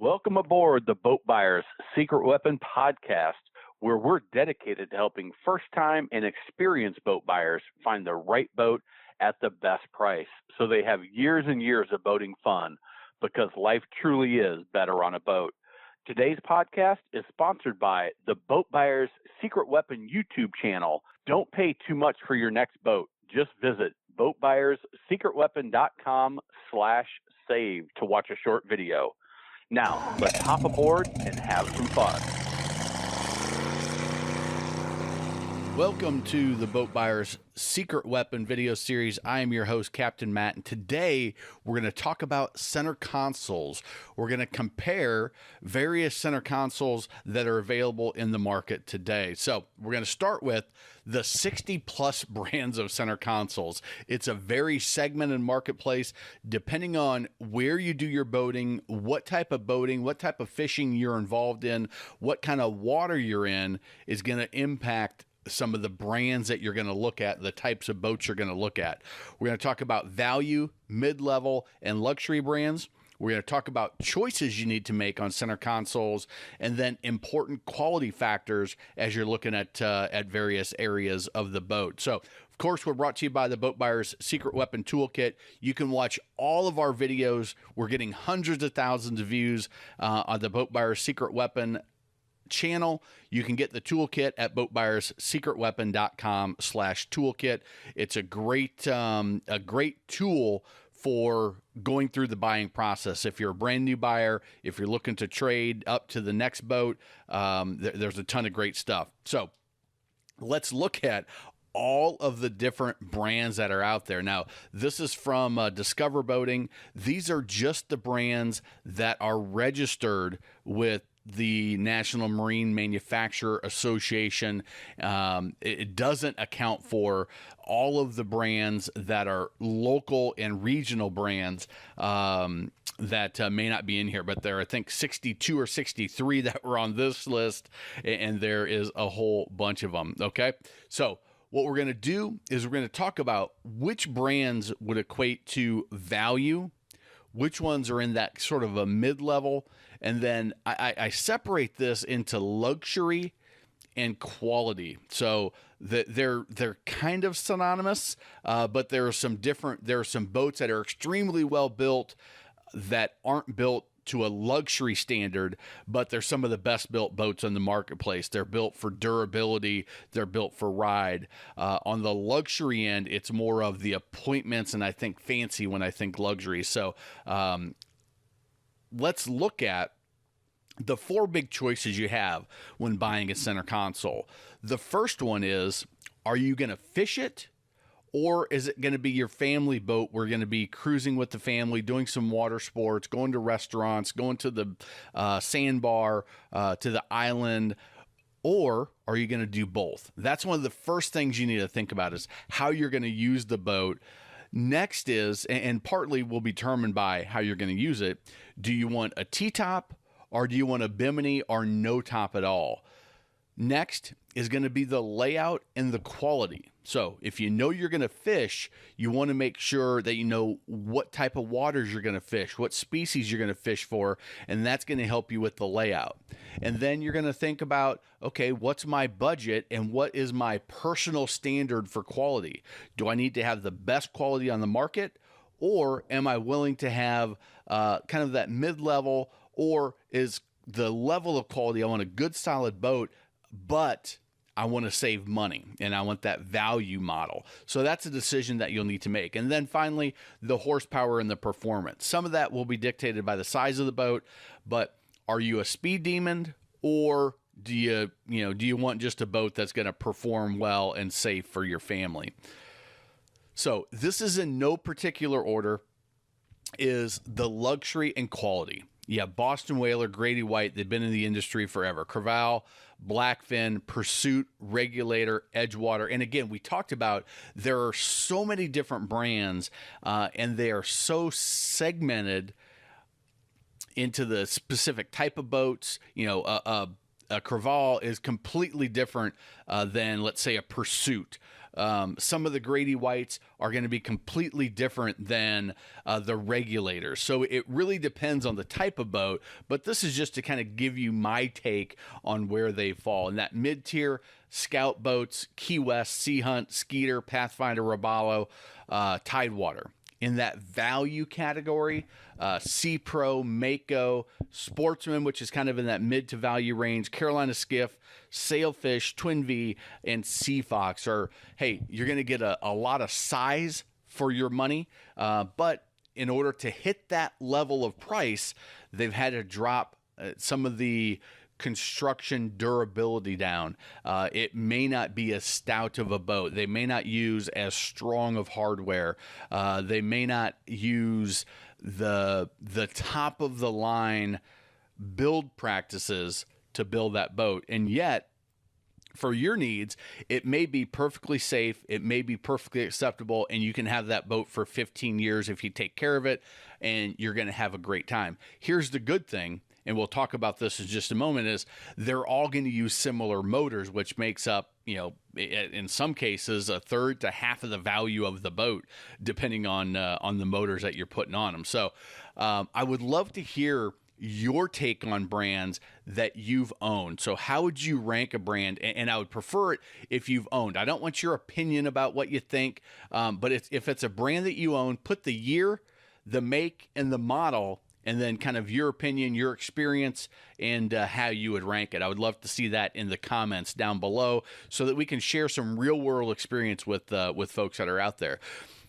Welcome aboard the Boat Buyers Secret Weapon podcast, where we're dedicated to helping first-time and experienced boat buyers find the right boat at the best price so they have years and years of boating fun, because life truly is better on a boat. Today's podcast is sponsored by the Boat Buyers Secret Weapon YouTube channel. Don't pay too much for your next boat. Just visit boatbuyerssecretweapon.com/save to watch a short video. Now, let's hop aboard and have some fun. Welcome to the Boat Buyers Secret Weapon video series. I am your host, Captain Matt, and today we're going to talk about center consoles. We're going to compare various center consoles that are available in the market today. So we're going to start with the 60 plus brands of center consoles. It's a very segmented marketplace depending on where you do your boating, what type of fishing you're involved in, what kind of water you're in is going to impact some of the brands that you're going to look at, the types of boats you're going to look at. We're going to talk about value, mid-level, and luxury brands. We're going to talk about choices you need to make on center consoles, and then important quality factors as you're looking at various areas of the boat. So, of course, we're brought to you by the Boat Buyers Secret Weapon Toolkit. You can watch all of our videos. We're getting hundreds of thousands of views on the Boat Buyers Secret Weapon channel. You can get the toolkit at boatbuyerssecretweapon.com/toolkit. It's a great tool for going through the buying process. If you're a brand new buyer, if you're looking to trade up to the next boat, there's a ton of great stuff. So let's look at all of the different brands that are out there. Now, this is from Discover Boating. These are just the brands that are registered with the National Marine Manufacturer Association. It doesn't account for all of the brands that are local and regional brands that may not be in here, but there are, I think, 62 or 63 that were on this list, and there is a whole bunch of them. Okay, so what we're going to do is we're going to talk about which brands would equate to value, which ones are in that sort of a mid-level, and then I separate this into luxury and quality. So they're kind of synonymous, but there are some boats that are extremely well built that aren't built to a luxury standard, but they're some of the best built boats on the marketplace. They're built for durability. They're built for ride. On the luxury end, it's more of the appointments, and I think fancy when I think luxury. So let's look at the four big choices you have when buying a center console. The first one is, are you going to fish it? Or is it going to be your family boat? We're going to be cruising with the family, doing some water sports, going to restaurants, going to the sandbar, to the island. Or are you going to do both? That's one of the first things you need to think about, is how you're going to use the boat. Next is, and partly will be determined by how you're going to use it, do you want a T-top or do you want a bimini or no top at all? Next is going to be the layout and the quality. So if you know you're going to fish, you want to make sure that you know what type of waters you're going to fish, what species you're going to fish for, and that's going to help you with the layout. And then you're going to think about, okay, what's my budget and what is my personal standard for quality? Do I need to have the best quality on the market, or am I willing to have kind of that mid-level, or is the level of quality, I want a good solid boat, but I want to save money and I want that value model. So that's a decision that you'll need to make. And then finally, the horsepower and the performance. Some of that will be dictated by the size of the boat, but are you a speed demon, or do you want just a boat that's going to perform well and safe for your family? So this is in no particular order, is the luxury and quality. Yeah, Boston Whaler, Grady White, they've been in the industry forever. Creval, Blackfin, Pursuit, Regulator, Edgewater. And again, we talked about there are so many different brands, and they are so segmented into the specific type of boats. A Creval is completely different than, let's say, a Pursuit. Some of the Grady Whites are going to be completely different than the regulators. So it really depends on the type of boat, but this is just to kind of give you my take on where they fall. In that mid-tier, Scout boats, Key West, Sea Hunt, Skeeter, Pathfinder, Robalo, Tidewater. In that value category, Sea Pro, Mako, Sportsman, which is kind of in that mid to value range, Carolina Skiff, Sailfish, Twin V, and Sea Fox are, hey, you're going to get a lot of size for your money, but in order to hit that level of price, they've had to drop some of the construction durability down. It may not be as stout of a boat. They may not use as strong of hardware. They may not use the top of the line build practices to build that boat. And yet, for your needs, it may be perfectly safe, it may be perfectly acceptable, and you can have that boat for 15 years if you take care of it, and you're going to have a great time. Here's the good thing, and we'll talk about this in just a moment, is they're all going to use similar motors, which makes up, in some cases, a third to half of the value of the boat, depending on the motors that you're putting on them. So I would love to hear your take on brands that you've owned. So how would you rank a brand? And I would prefer it if you've owned. I don't want your opinion about what you think, but if it's a brand that you own, put the year, the make, and the model, and then kind of your opinion, your experience, and how you would rank it. I would love to see that in the comments down below so that we can share some real-world experience with folks that are out there.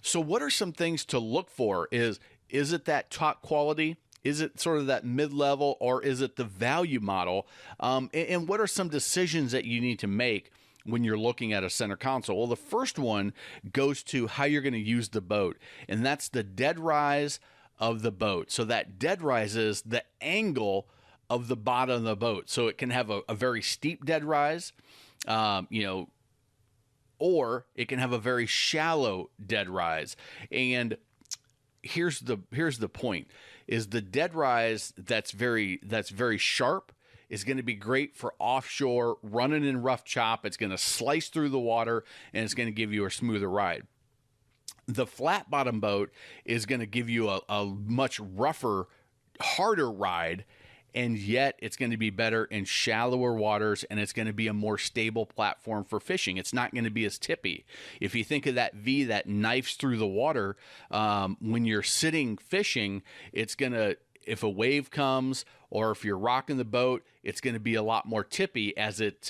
So what are some things to look for? Is it that top quality? Is it sort of that mid-level, or is it the value model? And what are some decisions that you need to make when you're looking at a center console? Well, the first one goes to how you're going to use the boat, and that's the dead rise of the boat. So that dead rise is the angle of the bottom of the boat. So it can have a very steep dead rise, or it can have a very shallow dead rise. And here's the point, is the dead rise that's very sharp is going to be great for offshore, running in rough chop. It's going to slice through the water, and it's going to give you a smoother ride. The flat bottom boat is going to give you a much rougher, harder ride, and yet it's going to be better in shallower waters, and it's going to be a more stable platform for fishing. It's not going to be as tippy. If you think of that V that knifes through the water, when you're sitting fishing, it's going to, if a wave comes or if you're rocking the boat, it's going to be a lot more tippy as it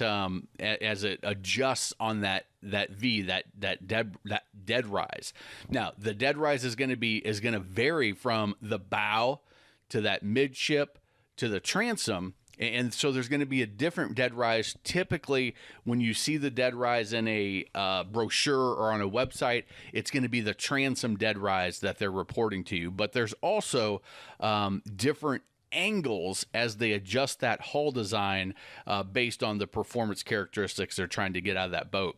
adjusts on that V, that dead rise. Now, the dead rise is going to vary from the bow to that midship to the transom, and so there's going to be a different dead rise. Typically, when you see the dead rise in a brochure or on a website, it's going to be the transom dead rise that they're reporting to you. But there's also different angles as they adjust that hull design based on the performance characteristics they're trying to get out of that boat.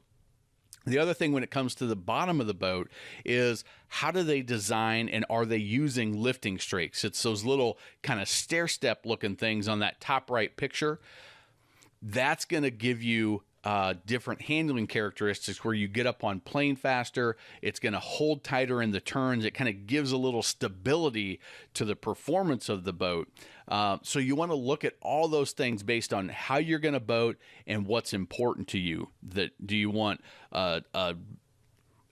The other thing when it comes to the bottom of the boat is how do they design, and are they using lifting strakes? It's those little kind of stair-step looking things on that top right picture. That's going to give you different handling characteristics where you get up on plane faster. It's going to hold tighter in the turns. It kind of gives a little stability to the performance of the boat. So you want to look at all those things based on how you're going to boat and what's important to you. Do you want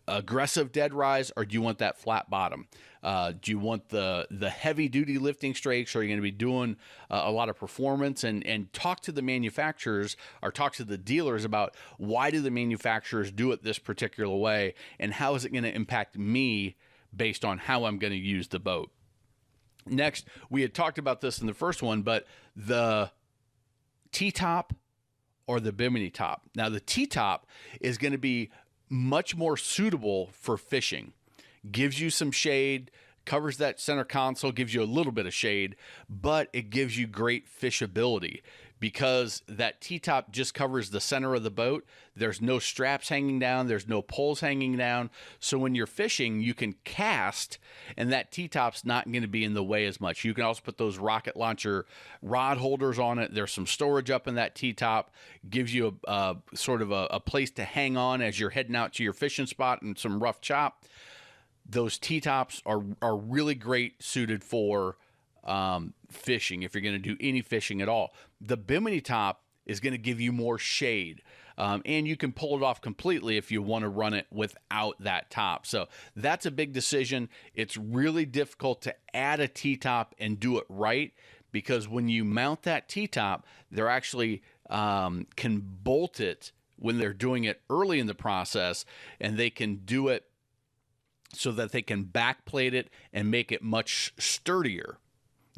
aggressive dead rise, or do you want that flat bottom? Do you want the heavy duty lifting strakes, or are you going to be doing a lot of performance? And talk to the manufacturers, or talk to the dealers about why do the manufacturers do it this particular way, and how is it going to impact me based on how I'm going to use the boat. Next, we had talked about this in the first one, but the T-top or the Bimini top. Now, the T-top is going to be much more suitable for fishing. Gives you some shade, covers that center console, gives you a little bit of shade, but it gives you great fishability because that T-top just covers the center of the boat. There's no straps hanging down. There's no poles hanging down. So when you're fishing, you can cast, and that T-top's not going to be in the way as much. You can also put those rocket launcher rod holders on it. There's some storage up in that T-top. Gives you a sort of a place to hang on as you're heading out to your fishing spot and some rough chop. Those T-tops are really great suited for fishing if you're going to do any fishing at all. The Bimini top is going to give you more shade, and you can pull it off completely if you want to run it without that top. So that's a big decision. It's really difficult to add a T-top and do it right because when you mount that T-top, they're actually can bolt it when they're doing it early in the process, and they can do it so that they can backplate it and make it much sturdier.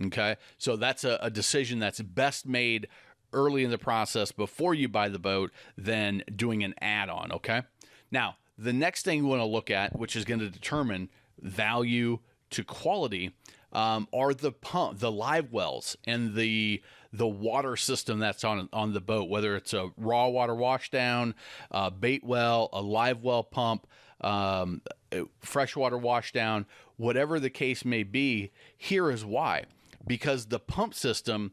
Okay, so that's a decision that's best made early in the process before you buy the boat than doing an add-on. Okay, now the next thing you want to look at, which is going to determine value to quality, are the live wells and the water system that's on the boat, whether it's a raw water washdown, a bait well, a live well pump, freshwater washdown, whatever the case may be. Here is why. Because the pump system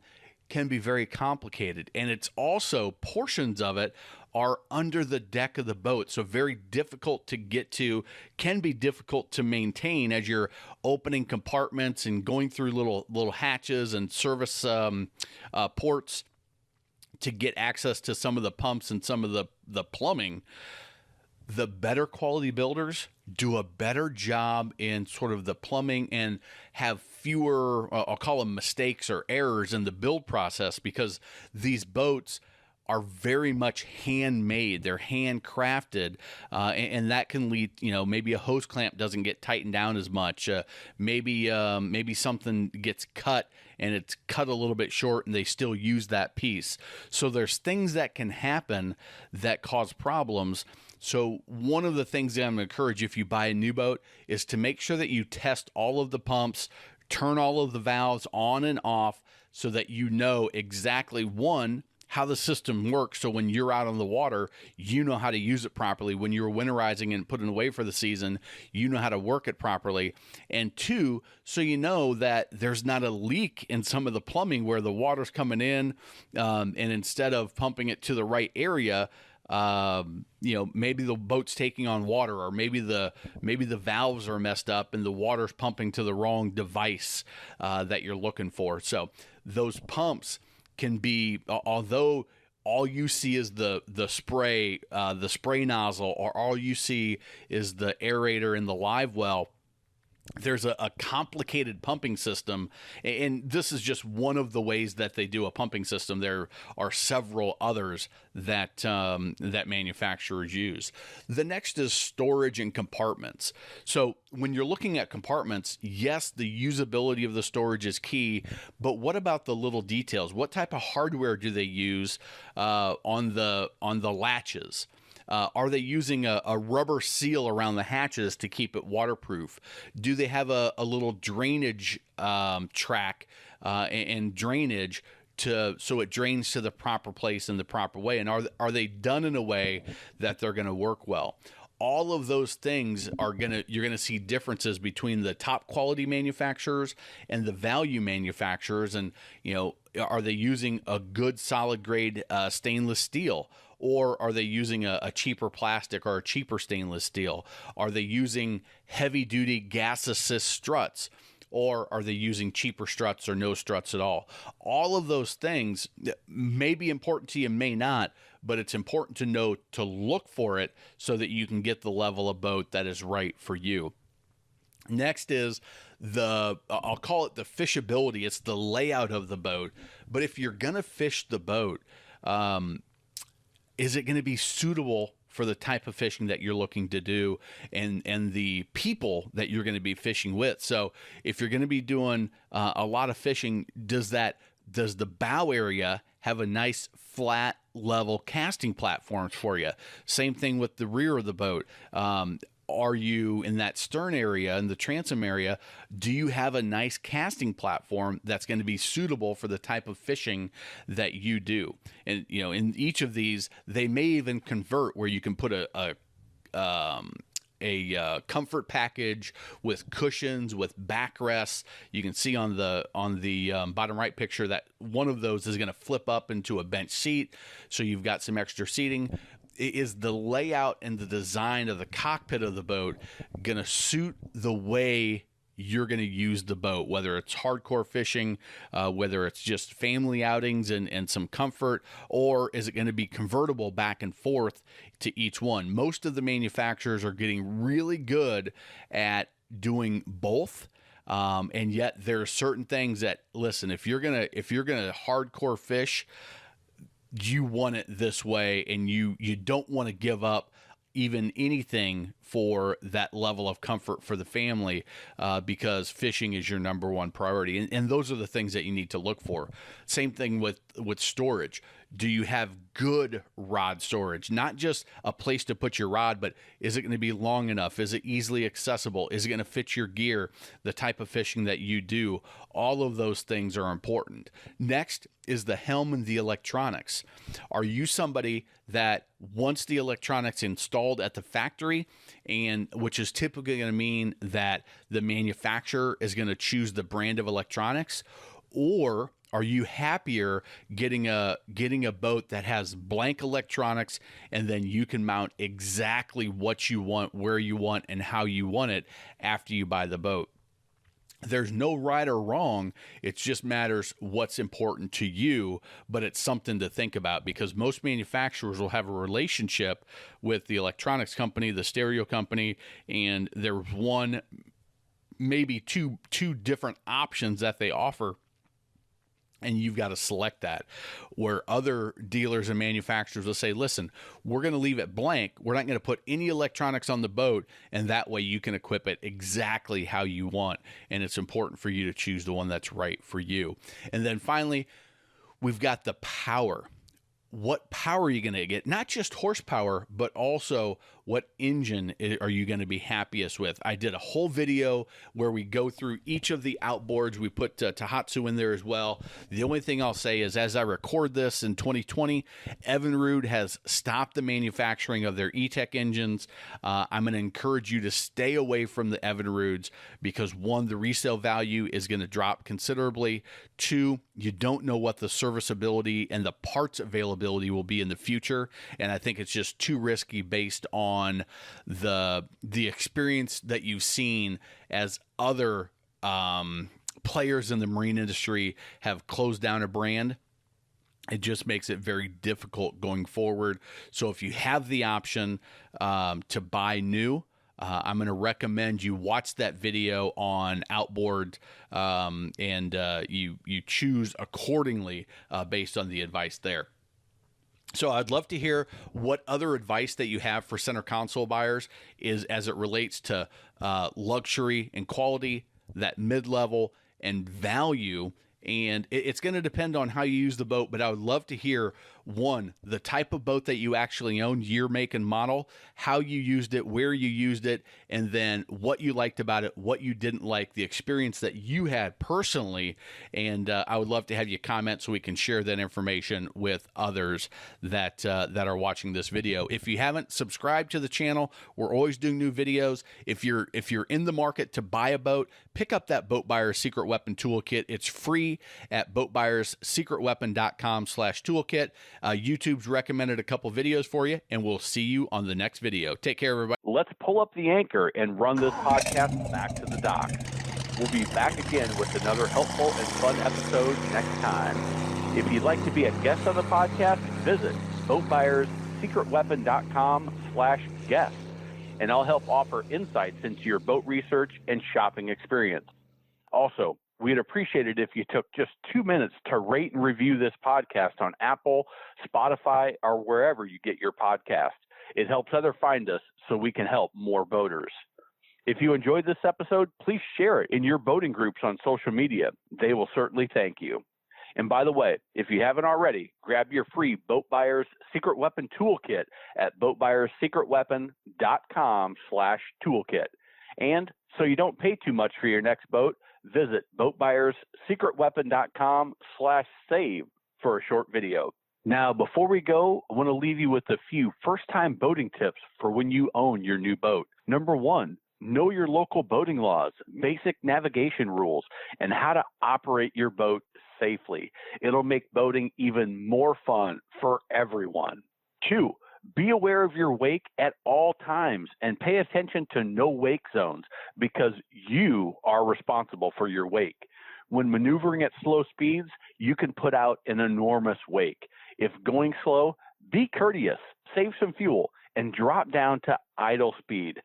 can be very complicated, and it's also portions of it are under the deck of the boat, so very difficult to get to, can be difficult to maintain as you're opening compartments and going through little hatches and service ports to get access to some of the pumps and some of the plumbing. The better quality builders do a better job in sort of the plumbing and have fewer, I'll call them mistakes or errors in the build process, because these boats are very much handmade. They're handcrafted, and that can lead, maybe a hose clamp doesn't get tightened down as much. Maybe something gets cut and it's cut a little bit short and they still use that piece. So there's things that can happen that cause problems. So one of the things that I'm going to encourage if you buy a new boat is to make sure that you test all of the pumps, turn all of the valves on and off so that you know exactly, one, how the system works. So when you're out on the water, you know how to use it properly. When you're winterizing and putting away for the season, you know how to work it properly. And two, so you know that there's not a leak in some of the plumbing where the water's coming in, and instead of pumping it to the right area, maybe the boat's taking on water, or maybe the valves are messed up and the water's pumping to the wrong device that you're looking for. So those pumps can be, although all you see is the spray nozzle, or all you see is the aerator in the live well, there's a complicated pumping system, and this is just one of the ways that they do a pumping system. There are several others that manufacturers use. The next is storage and compartments. So when you're looking at compartments, yes, the usability of the storage is key, but what about the little details? What type of hardware do they use on the latches? Are they using a rubber seal around the hatches to keep it waterproof? Do they have a little drainage track and drainage so it drains to the proper place in the proper way? And are they done in a way that they're going to work well? All of those things you're gonna see differences between the top quality manufacturers and the value manufacturers. And are they using a good solid grade stainless steel? Or are they using a cheaper plastic or a cheaper stainless steel? Are they using heavy-duty gas assist struts? Or are they using cheaper struts or no struts at all? All of those things may be important to you, may not, but it's important to know to look for it so that you can get the level of boat that is right for you. Next is I'll call it the fishability. It's the layout of the boat. But if you're going to fish the boat, is it going to be suitable for the type of fishing that you're looking to do and the people that you're going to be fishing with? So if you're going to be doing a lot of fishing, does the bow area have a nice flat level casting platforms for you? Same thing with the rear of the boat. are you in that stern area, in the transom area, do you have a nice casting platform that's going to be suitable for the type of fishing that you do? And, in each of these, they may even convert where you can put a comfort package with cushions, with backrests. You can see on the bottom right picture that one of those is going to flip up into a bench seat, so you've got some extra seating. Is the layout and the design of the cockpit of the boat going to suit the way you're going to use the boat, whether it's hardcore fishing, whether it's just family outings and some comfort, or is it going to be convertible back and forth to each one? Most of the manufacturers are getting really good at doing both. And yet there are certain things that, listen, if you're gonna hardcore fish, you want it this way, and you don't want to give up even anything for that level of comfort for the family, because fishing is your number one priority. And those are the things that you need to look for. Same thing with storage. Do you have good rod storage? Not just a place to put your rod, but is it going to be long enough? Is it easily accessible? Is it going to fit your gear, the type of fishing that you do? All of those things are important. Next is the helm and the electronics. Are you somebody that wants the electronics installed at the factory, and which is typically going to mean that the manufacturer is going to choose the brand of electronics? Or are you happier getting a boat that has blank electronics, and then you can mount exactly what you want, where you want, and how you want it after you buy the boat? There's no right or wrong. It just matters what's important to you, but it's something to think about, because most manufacturers will have a relationship with the electronics company, the stereo company, and there's one, maybe two different options that they offer, and you've got to select that. Where other dealers and manufacturers will say, listen, we're going to leave it blank. We're not going to put any electronics on the boat, and that way you can equip it exactly how you want. And it's important for you to choose the one that's right for you. And then finally, we've got the power. What power are you going to get? Not just horsepower, but also what engine are you going to be happiest with? I did a whole video where we go through each of the outboards. We put Tohatsu in there as well. The only thing I'll say is, as I record this in 2020, Evinrude has stopped the manufacturing of their E-Tech engines. I'm going to encourage you to stay away from the Evinrudes, because one, the resale value is going to drop considerably. Two, you don't know what the serviceability and the parts availability will be in the future, and I think it's just too risky based on the experience that you've seen as other players in the marine industry have closed down a brand. It just makes it very difficult going forward. So if you have the option to buy new, I'm going to recommend you watch that video on outboard, and you choose accordingly based on the advice there. So I'd love to hear what other advice that you have for center console buyers is as it relates to luxury and quality, that mid-level and value. And it's going to depend on how you use the boat, but I would love to hear, one, the type of boat that you actually own, year, make, and model, how you used it, where you used it, and then what you liked about it, what you didn't like, the experience that you had personally. And I would love to have you comment so we can share that information with others that are watching this video. If you haven't subscribed to the channel, we're always doing new videos. If you're in the market to buy a boat, pick up that Boat Buyers Secret Weapon Toolkit. It's free at boatbuyerssecretweapon.com/toolkit. YouTube's recommended a couple videos for you, and we'll see you on the next video. Take care, everybody. Let's pull up the anchor and run this podcast back to the dock. We'll be back again with another helpful and fun episode next time. If you'd like to be a guest on the podcast, visit boatbuyerssecretweapon.com/guest, and I'll help offer insights into your boat research and shopping experience. Also, we'd appreciate it if you took just 2 minutes to rate and review this podcast on Apple, Spotify, or wherever you get your podcast. It helps others find us so we can help more boaters. If you enjoyed this episode, please share it in your boating groups on social media. They will certainly thank you. And by the way, if you haven't already, grab your free Boat Buyers Secret Weapon Toolkit at boatbuyerssecretweapon.com/toolkit. And so you don't pay too much for your next boat, visit boatbuyerssecretweapon.com/save for a short video. Now, before we go, I want to leave you with a few first-time boating tips for when you own your new boat. Number one, know your local boating laws, basic navigation rules, and how to operate your boat safely. It'll make boating even more fun for everyone. Two, be aware of your wake at all times and pay attention to no wake zones because you are responsible for your wake. When maneuvering at slow speeds, you can put out an enormous wake. If going slow, be courteous, save some fuel, and drop down to idle speed,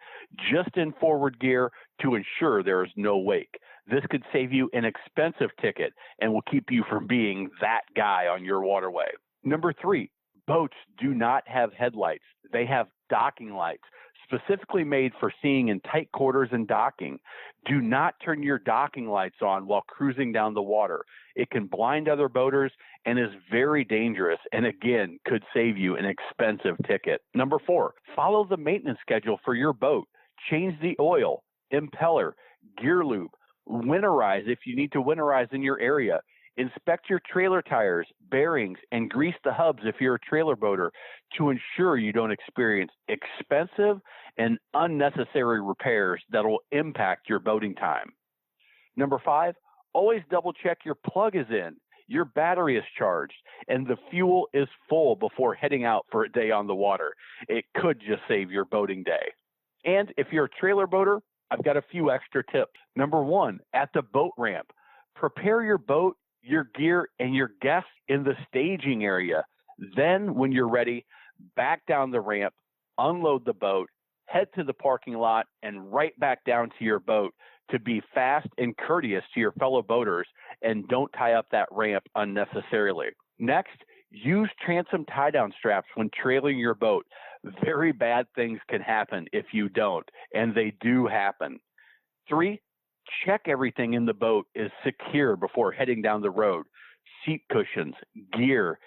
just in forward gear to ensure there is no wake. This could save you an expensive ticket and will keep you from being that guy on your waterway. Number three, boats do not have headlights. They have docking lights, specifically made for seeing in tight quarters and docking. Do not turn your docking lights on while cruising down the water. It can blind other boaters and is very dangerous and, again, could save you an expensive ticket. Number four, follow the maintenance schedule for your boat. Change the oil, impeller, gear lube, winterize if you need to winterize in your area. Inspect your trailer tires, bearings, and grease the hubs if you're a trailer boater to ensure you don't experience expensive and unnecessary repairs that will impact your boating time. Number five, always double check your plug is in, your battery is charged, and the fuel is full before heading out for a day on the water. It could just save your boating day. And if you're a trailer boater, I've got a few extra tips. Number one, at the boat ramp, prepare your boat, your gear, and your guests in the staging area. Then, when you're ready, back down the ramp, unload the boat, head to the parking lot, and right back down to your boat to be fast and courteous to your fellow boaters and don't tie up that ramp unnecessarily. Next, use transom tie-down straps when trailing your boat. Very bad things can happen if you don't, and they do happen. Three, check everything in the boat is secure before heading down the road. Seat cushions, gear,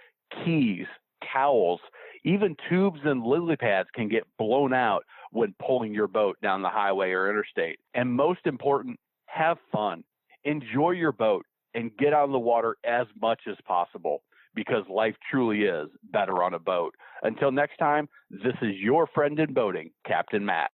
keys, towels, even tubes and lily pads can get blown out when pulling your boat down the highway or interstate. And most important, have fun. Enjoy your boat and get on the water as much as possible because life truly is better on a boat. Until next time, this is your friend in boating, Captain Matt.